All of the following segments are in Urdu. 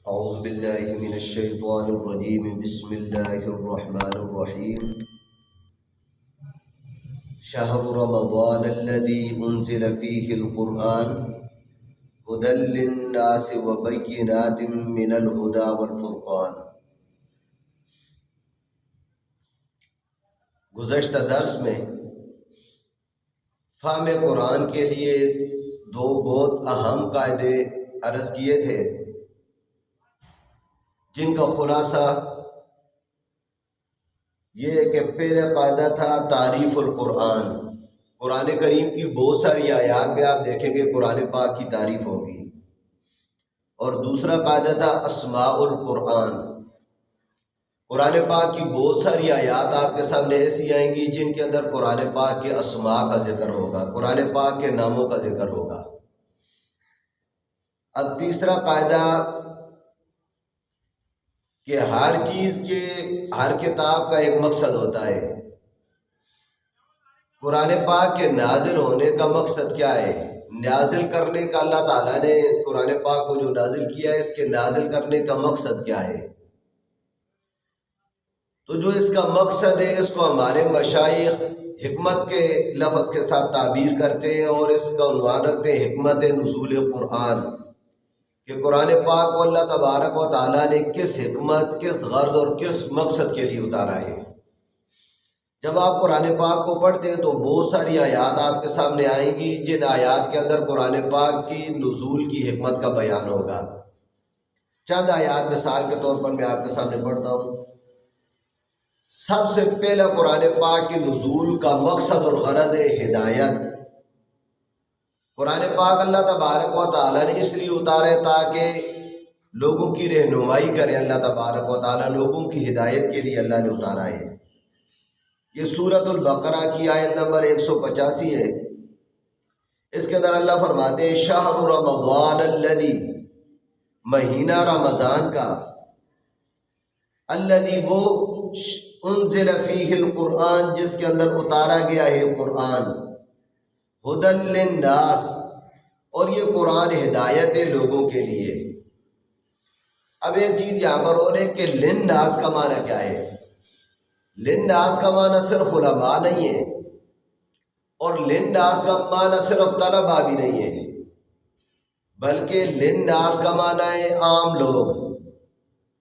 اعوذ باللہ من الشیطان الرجیم بسم اللہ الرحمن الرحیم شہر رمضان الذی انزل فیہ القرآن ہدی للناس وبینات من الہدی والفرقان۔ گزشتہ درس میں فہم قرآن کے لیے دو بہت اہم قاعدے عرض کیے تھے، جن کا خلاصہ یہ ہے کہ پہلا قاعدہ تھا تعریف القرآن۔ قرآن کریم کی بہت ساری آیات میں آپ دیکھیں گے قرآن پاک کی تعریف ہوگی، اور دوسرا قاعدہ تھا اسماء القرآن۔ قرآن پاک کی بہت ساری آیات آپ کے سامنے ایسی آئیں گی جن کے اندر قرآن پاک کے اسماء کا ذکر ہوگا، قرآن پاک کے ناموں کا ذکر ہوگا۔ اب تیسرا قاعدہ کہ ہر چیز کے، ہر کتاب کا ایک مقصد ہوتا ہے۔ قرآن پاک کے نازل ہونے کا مقصد کیا ہے؟ نازل کرنے کا، اللہ تعالیٰ نے قرآن پاک کو جو نازل کیا ہے، اس کے نازل کرنے کا مقصد کیا ہے؟ تو جو اس کا مقصد ہے، اس کو ہمارے مشائخ حکمت کے لفظ کے ساتھ تعبیر کرتے ہیں، اور اس کا عنوان رکھتے ہیں حکمت نزول قرآن، کہ قرآن پاک کو اللہ تبارک و تعالیٰ نے کس حکمت، کس غرض اور کس مقصد کے لیے اتارا ہے۔ جب آپ قرآن پاک کو پڑھتے ہیں تو بہت ساری آیات آپ کے سامنے آئیں گی جن آیات کے اندر قرآن پاک کی نزول کی حکمت کا بیان ہوگا۔ چند آیات مثال کے طور پر میں آپ کے سامنے پڑھتا ہوں۔ سب سے پہلا قرآن پاک کی نزول کا مقصد اور غرض ہے ہدایت۔ قرآن پاک اللہ تبارک و تعالیٰ نے اس لیے اتارا ہے تاکہ لوگوں کی رہنمائی کرے۔ اللہ تبارک و تعالیٰ لوگوں کی ہدایت کے لیے اللہ نے اتارا ہے۔ یہ سورۃ البقرہ کی آیت نمبر 185 ہے۔ اس کے اندر اللہ فرماتے ہیں شہر رمضان الذی، مہینہ رمضان کا، الذی وہ، انزل فیہ القرآن جس کے اندر اتارا گیا ہے قرآن، ہدی للناس، اور یہ قرآن ہدایت ہے لوگوں کے لیے۔ اب ایک چیز یہاں پر اور ہے کہ للناس کا معنی کیا ہے؟ للناس کا معنی صرف علماء نہیں ہے، اور للناس کا معنی صرف طلباء بھی نہیں ہے، بلکہ للناس کا معنی ہے عام لوگ۔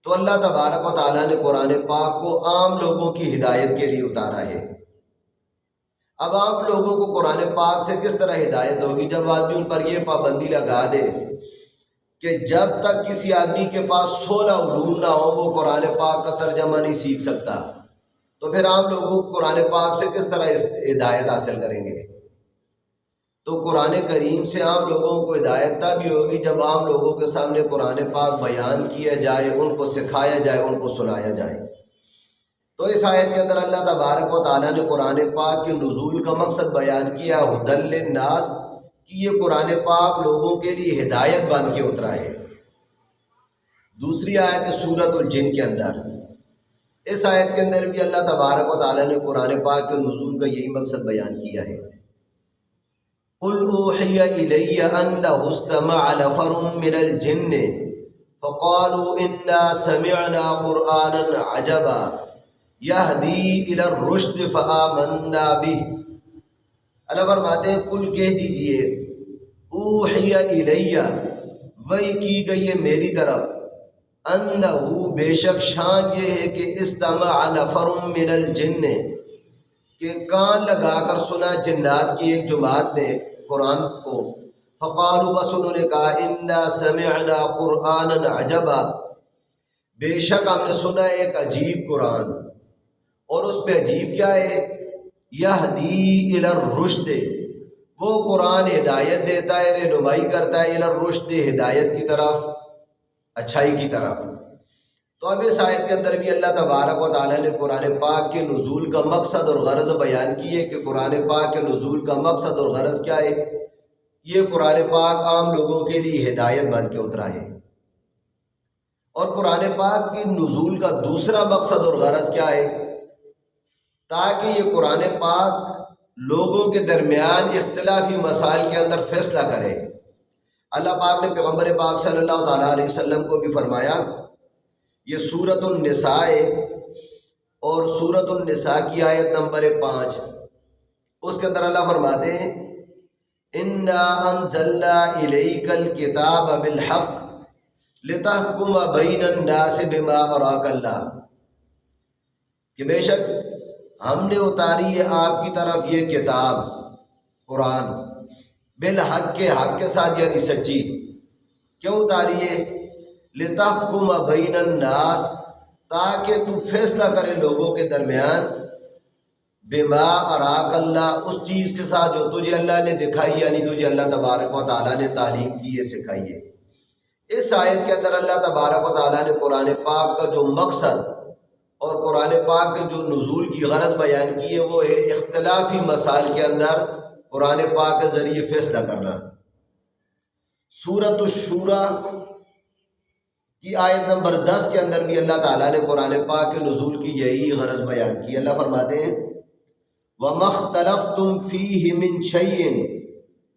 تو اللہ تبارک و تعالیٰ نے قرآن پاک کو عام لوگوں کی ہدایت کے لیے اتارا ہے۔ اب عام لوگوں کو قرآن پاک سے کس طرح ہدایت ہوگی؟ جب آدمی ان پر یہ پابندی لگا دے کہ جب تک کسی آدمی کے پاس 16 علوم نہ ہو وہ قرآن پاک کا ترجمہ نہیں سیکھ سکتا، تو پھر عام لوگوں کو قرآن پاک سے کس طرح ہدایت حاصل کریں گے؟ تو قرآن کریم سے عام لوگوں کو ہدایت تب ہی ہوگی جب عام لوگوں کے سامنے قرآن پاک بیان کیا جائے، ان کو سکھایا جائے، ان کو سنایا جائے۔ تو اس آیت کے اندر اللہ تبارک و تعالیٰ نے قرآن پاک کے نزول کا مقصد بیان کیا ہدی للناس، کہ یہ قرآن پاک لوگوں کے لیے ہدایت بن کے اترا ہے۔ دوسری آیت سورۃ الجن کے اندر، اس آیت کے اندر بھی اللہ تبارک و تعالیٰ نے قرآن پاک کے نزول کا یہی مقصد بیان کیا ہے۔ قُلْ أُوحِيَ إِلَيَّ أَنَّهُ اسْتَمَعَ نَفَرٌ مِّنَ الْجِنِّ فَقَالُوا إِنَّا سَمِعْنَا قُرْآنًا عَجَبًا يَهْدِي إِلَى الرُّشْدِ فَآمَنَّا بِهِ۔ اللہ فرماتے ہیں قل کہہ دیجئے، اوحی الیہ، وحی کی گئی ہے میری طرف، انہو بے شک شان یہ ہے کہ استمع نفر من الجن، کہ کان لگا کر سنا جنات کی ایک جماعت نے قرآن کو، فقالوا بس انہوں نے کہا انا سمعنا قرآنا عجبا، بے شک ہم نے سنا ایک عجیب قرآن، اور اس پہ عجیب کیا ہے؟ یہدی الی الرشد، وہ قرآن ہدایت دیتا ہے، رہنمائی کرتا ہے، الی الرشد، ہدایت کی طرف، اچھائی کی طرف۔ تو اب اس آیت کے اندر بھی اللہ تبارک و تعالیٰ نے قرآن پاک کے نزول کا مقصد اور غرض بیان کی ہے کہ قرآن پاک کے نزول کا مقصد اور غرض کیا ہے؟ یہ قرآن پاک عام لوگوں کے لیے ہدایت بن کے اترا ہے۔ اور قرآن پاک کی نزول کا دوسرا مقصد اور غرض کیا ہے؟ تاکہ یہ قرآن پاک لوگوں کے درمیان اختلافی مسائل کے اندر فیصلہ کرے۔ اللہ پاک نے پیغمبر پاک صلی اللہ تعالیٰ علیہ وسلم کو بھی فرمایا، یہ سورۃ النساء اور سورۃ النساء کی آیت نمبر 5، اس کے اندر اللہ فرماتے ہیں اِنَّا أَنزَلْنَا إِلَيْكَ الْكِتَابَ بِالْحَقِّ لِتَحْكُمَ بَيْنَ النَّاسِ بِمَا أَرَاكَ اللَّهُ، کہ بے شک ہم نے اتاری ہے آپ کی طرف یہ کتاب قرآن بالحق کے حق کے ساتھ، یعنی سچی۔ کیوں اتاری ہے؟ لِتَحْكُمَ بَيْنَ النَّاسِ، تاکہ تو فیصلہ کرے لوگوں کے درمیان، بما اراک اللہ، اس چیز کے ساتھ جو تجھے اللہ نے دکھائی، یعنی تجھے اللہ تبارک و تعالیٰ نے تعلیم کی ہے، سکھائی ہے۔ اس آیت کے اندر اللہ تبارک و تعالیٰ نے قرآن پاک کا جو مقصد اور قرآن پاک کے جو نزول کی غرض بیان کی ہے، وہ ہے اختلافی مسائل کے اندر قرآن پاک کے ذریعے فیصلہ کرنا۔ سورۃ الشورى کی آیت نمبر 10 کے اندر بھی اللہ تعالیٰ نے قرآن پاک کے نزول کی یہی غرض بیان کی۔ اللہ فرماتے ہیں وَمَا اخْتَلَفْتُمْ فِيهِ مِنْ شَيْءٍ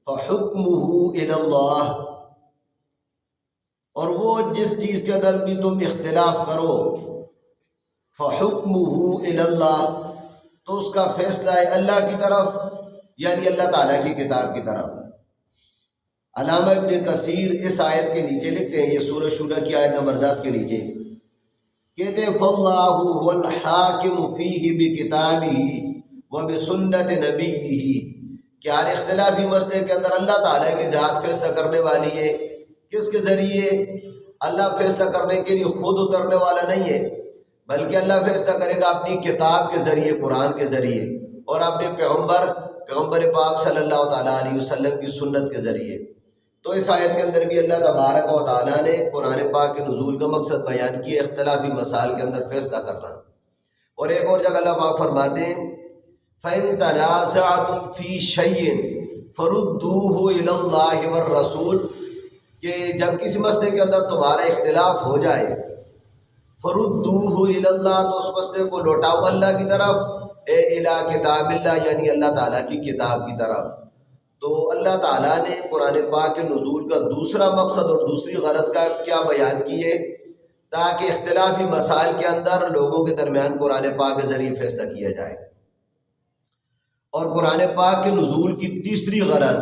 فَحُكْمُهُ إِلَى اللَّهِ، اور وہ جس چیز کے اندر بھی تم اختلاف کرو، فَحُكْمُهُ إِلَى اللَّهِ، تو اس کا فیصلہ ہے اللہ کی طرف، یعنی اللہ تعالیٰ کی کتاب کی طرف۔ علامہ ابن کثیر اس آیت کے نیچے لکھتے ہیں، یہ سورہ شورى کی آیت نمبر 10 کے نیچے کہتے ہیں فَاللَّهُ هُوَ الْحَاكِمُ فِيهِ بِكِتَابِهِ وَبِسُنَّةِ نَبِيِّهِ، کہ ہر اختلافی مسئلے کے اندر اللہ تعالیٰ کی ذات فیصلہ کرنے والی ہے۔ کس کے ذریعے؟ اللہ فیصلہ کرنے کے لیے خود اترنے والا نہیں ہے، بلکہ اللہ فیصلہ کرے گا اپنی کتاب کے ذریعے، قرآن کے ذریعے، اور اپنے پیغمبر پاک صلی اللہ تعالیٰ علیہ وسلم کی سنت کے ذریعے۔ تو اس آیت کے اندر بھی اللہ تبارک و تعالیٰ نے قرآن پاک کے نزول کا مقصد بیان کیا، اختلافی مسائل کے اندر فیصلہ کرنا۔ اور ایک اور جگہ اللہ پاک فرماتے ہیں فَإِن تَنَازَعْتُمْ فِي شَيْءٍ فَرُدُّوهُ إِلَى اللَّهِ وَالرَّسُولِ، کہ جب کسی مسئلے کے اندر تمہارا اختلاف ہو جائے، فَرُدُّوهُ إِلَى اللَّهِ، تو اس مسئلے کو لوٹاؤ اللہ کی طرف، إِلَى كِتَابِ اللَّهِ، یعنی اللہ تعالیٰ کی کتاب کی طرف۔ تو اللہ تعالیٰ نے قرآن پاک کے نزول کا دوسرا مقصد اور دوسری غرض کا کیا بیان کی ہے، تاکہ اختلافی مسائل کے اندر لوگوں کے درمیان قرآن پاک کے ذریعے فیصلہ کیا جائے۔ اور قرآن پاک کے نزول کی تیسری غرض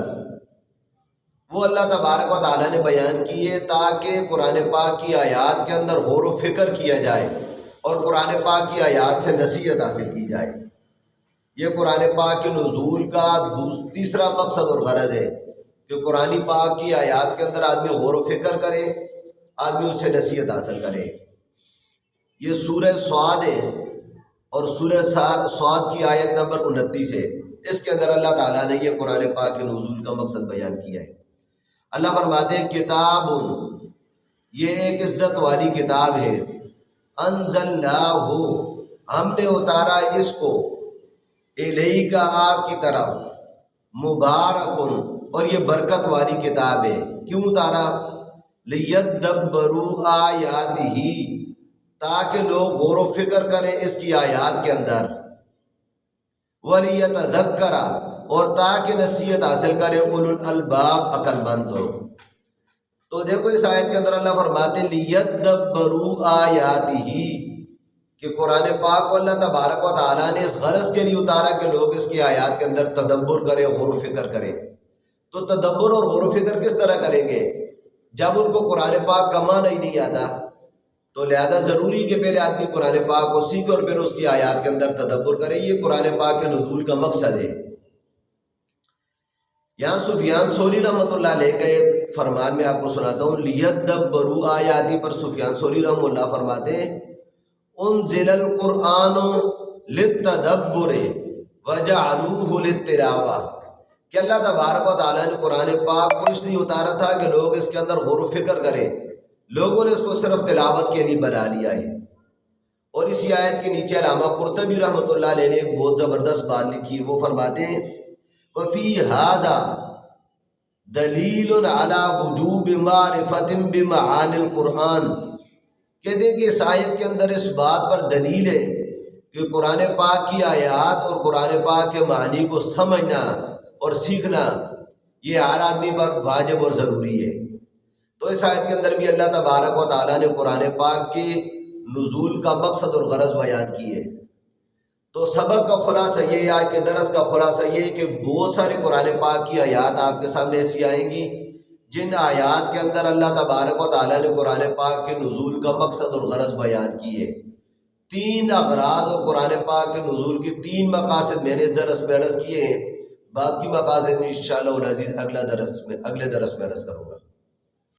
وہ اللہ تبارک و تعالیٰ نے بیان کی ہے، تاکہ قرآن پاک کی آیات کے اندر غور و فکر کیا جائے اور قرآن پاک کی آیات سے نصیحت حاصل کی جائے۔ یہ قرآن پاک کے نزول کا تیسرا مقصد اور غرض ہے کہ قرآن پاک کی آیات کے اندر آدمی غور و فکر کرے، آدمی اس سے نصیحت حاصل کرے۔ یہ سورہ صاد ہے، اور سورہ صاد کی آیت نمبر 29 ہے، اس کے اندر اللہ تعالیٰ نے یہ قرآن پاک کے نزول کا مقصد بیان کیا ہے۔ اللہ فرماتے ہیں کتاب، یہ ایک عزت والی کتاب ہے، انزلناہ، ہم نے اتارا اس کو، الیک، آپ کی طرف، مبارکن، اور یہ برکت والی کتاب ہے۔ کیوں اتارا؟ لیدبروا آیاتہ، تاکہ لوگ غور و فکر کریں اس کی آیات کے اندر، ولیتذکر، اور تاکہ نصیحت حاصل کرے اولو الالباب، عقل مند لوگ۔ تو دیکھو اس آیت کے اندر اللہ فرماتے ہیں لیدبروا آیاتہ، کہ قرآن پاک کو اللہ تبارک و تعالیٰ نے اس غرض کے لیے اتارا کہ لوگ اس کی آیات کے اندر تدبر کریں، غور و فکر کریں۔ تو تدبر اور غور و فکر کس طرح کریں گے جب ان کو قرآن پاک کا معنی ہی نہیں آتا؟ تو لہذا ضروری کہ پہلے آدمی قرآن پاک کو سیکھ اور پھر اس کی آیات کے اندر تدبر کرے۔ یہ قرآن پاک کے نزول کا مقصد ہے۔ یہاں سفیان ثوری رحمۃ اللہ علیہ کا ایک فرمان میں آپ کو سناتا ہوں، لیدبروا آیاتی پر سفیان ثوری رحمۃ اللہ فرماتے ہیں انزل القرآن للتدبر وجعلوہ للتلاوہ، کہ اللہ تبارک و تعالیٰ نے قرآن پاک کو اس لیے اتارا تھا کہ لوگ اس کے اندر غور و فکر کریں، لوگوں نے اس کو صرف تلاوت کے لیے بنا لیا ہے۔ اور اسی آیت کے نیچے علامہ قرطبی رحمۃ اللہ علیہ نے ایک بہت زبردست بات لکھی، وہ فرماتے ہیں وفی ھذا دلیل علی وجوب معرفۃ بمعانی القرآن، کہتے ہیں کہ اس آیت کے اندر اس بات پر دلیل ہے کہ قرآن پاک کی آیات اور قرآن پاک کے معنی کو سمجھنا اور سیکھنا یہ ہر آدمی پر واجب اور ضروری ہے۔ تو اس آیت کے اندر بھی اللہ تبارک و تعالیٰ نے قرآن پاک کے نزول کا مقصد اور غرض بیان کی ہے۔ تو سبق کا خلاصہ یہ ہے، آج کے درس کا خلاصہ یہ ہے کہ بہت سارے قرآن پاک کی آیات آپ کے سامنے ایسی آئیں گی جن آیات کے اندر اللہ تبارک و تعالیٰ نے قرآن پاک کے نزول کا مقصد اور غرض بیان کی ہے۔ 3 اغراض اور قرآن پاک کے نزول کی 3 مقاصد میں نے اس درس میں عرض کیے ہیں، باقی مقاصد انشاءاللہ العزیز اگلے درس میں عرض کروں گا۔